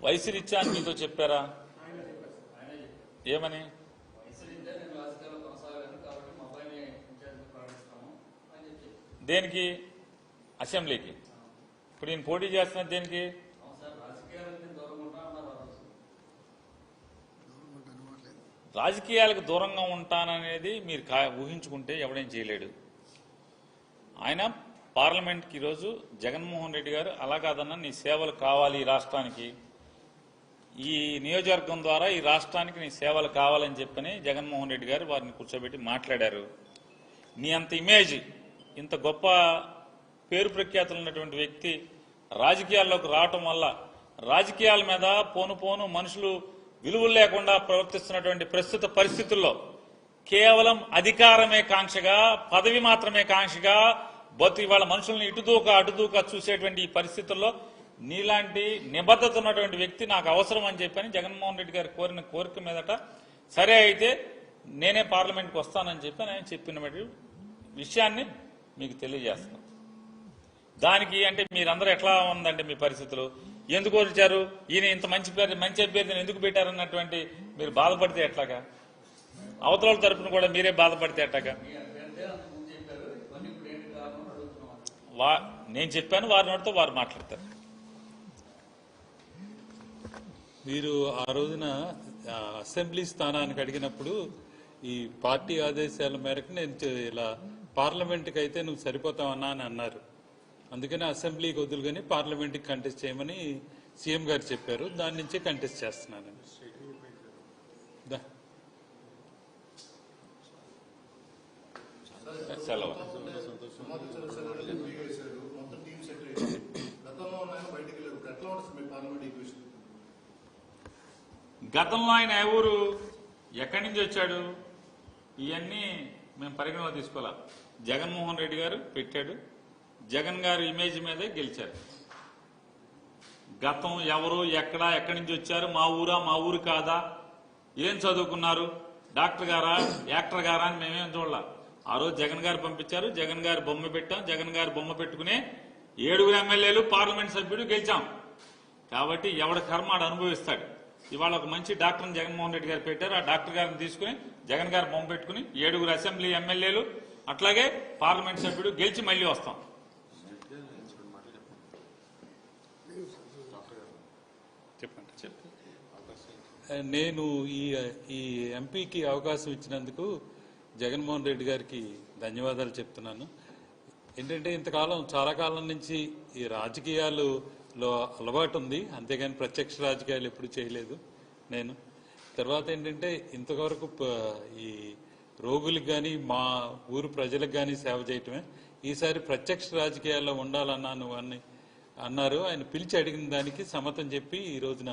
వయసు రీత్యా అని మీతో చెప్పారా? ఏమని? దేనికి? అసెంబ్లీకి. ఇప్పుడు నేను పోటీ చేస్తున్నది దేనికి? రాజకీయాలకు దూరంగా ఉంటాననేది మీరు ఊహించుకుంటే ఎవడేం చేయలేడు. ఆయన పార్లమెంట్కి ఈరోజు జగన్మోహన్ రెడ్డి గారు అలా కాదన్నా నీ సేవలు కావాలి ఈ రాష్ట్రానికి, ఈ నియోజకవర్గం ద్వారా ఈ రాష్ట్రానికి నీ సేవలు కావాలని చెప్పని జగన్మోహన్ రెడ్డి గారు వారిని కూర్చోబెట్టి మాట్లాడారు. నీ అంత ఇమేజ్, ఇంత గొప్ప పేరు ప్రఖ్యాతులు ఉన్నటువంటి వ్యక్తి రాజకీయాల్లోకి రావటం వల్ల రాజకీయాల మీద పోను మనుషులు విలువలు లేకుండా ప్రవర్తిస్తున్నటువంటి ప్రస్తుత పరిస్థితుల్లో కేవలం అధికారమే కాంక్షగా, పదవి మాత్రమే కాంక్షగా ఇవాళ మనుషుల్ని అటుదూక చూసేటువంటి ఈ పరిస్థితుల్లో నీలాంటి నిబద్ధత ఉన్నటువంటి వ్యక్తి నాకు అవసరం అని చెప్పని జగన్మోహన్ రెడ్డి గారు కోరిన కోరిక మీదట సరే అయితే నేనే పార్లమెంట్కి వస్తానని చెప్పి ఆయన చెప్పిన విషయాన్ని మీకు తెలియజేస్తాను. దానికి అంటే మీరందరూ ఎట్లా ఉందండి మీ పరిస్థితులు? ఎందుకు వచ్చారు, ఈయన ఇంత మంచి అభ్యర్థిని ఎందుకు పెట్టారన్నటువంటి మీరు బాధపడితే ఎట్లాగా? అవతల తరపున కూడా మీరే బాధపడితే ఎట్లాగా? నేను చెప్పాను, వారి నోటితో వారు మాట్లాడతారు. మీరు ఆ రోజున అసెంబ్లీ స్థానానికి అడిగినప్పుడు ఈ పార్టీ ఆదేశాల మేరకు నేను ఇలా పార్లమెంట్కి అయితే నువ్వు సరిపోతావన్నా అని అన్నారు. అందుకని అసెంబ్లీకి వదులుగానే పార్లమెంట్కి కంటెస్ట్ చేయమని సీఎం గారు చెప్పారు. దాని నుంచే కంటెస్ట్ చేస్తున్నాను. సెలవు. గతంలో ఆయన ఎవరు, ఎక్కడి నుంచి వచ్చాడు, ఇవన్నీ మేము పరిగణలో తీసుకోవాలా. జగన్మోహన్ రెడ్డి గారు పెట్టాడు, జగన్ గారు ఇమేజ్ మీదే గెలిచారు. గతం ఎవరు, ఎక్కడి నుంచి వచ్చారు, మా ఊరు కాదా, ఏం చదువుకున్నారు, డాక్టర్ గారా, యాక్టర్ గారా అని మేమేం చూడాల. ఆ రోజు జగన్ గారు పంపించారు, జగన్ గారు బొమ్మ పెట్టాం, జగన్ గారు బొమ్మ పెట్టుకునే 7 ఎమ్మెల్యేలు పార్లమెంట్ సభ్యుడు గెలిచాం. కాబట్టి ఎవడ కర్మ ఆడు అనుభవిస్తాడు. ఇవాళ ఒక మంచి డాక్టర్ని జగన్మోహన్ రెడ్డి గారు పెట్టారు. ఆ డాక్టర్ గారిని తీసుకుని జగన్ గారు బొమ్మ పెట్టుకుని 7 అసెంబ్లీ ఎమ్మెల్యేలు అట్లాగే పార్లమెంట్ సభ్యుడు గెలిచి మళ్లీ వస్తాం. నేను ఈ ఎంపీకి అవకాశం ఇచ్చినందుకు జగన్మోహన్ రెడ్డి గారికి ధన్యవాదాలు చెప్తున్నాను. ఏంటంటే ఇంతకాలం చాలా కాలం నుంచి ఈ రాజకీయాలలో అలవాటు ఉంది, అంతేగాని ప్రత్యక్ష రాజకీయాలు ఎప్పుడు చేయలేదు నేను. తర్వాత ఏంటంటే ఇంతవరకు ఈ రోగులకు కానీ మా ఊరు ప్రజలకు కానీ సేవ చేయటమే. ఈసారి ప్రత్యక్ష రాజకీయాల్లో ఉండాలన్నాను అని అన్నారు. ఆయన పిలిచి అడిగిన దానికి సమ్మతం చెప్పి ఈ రోజున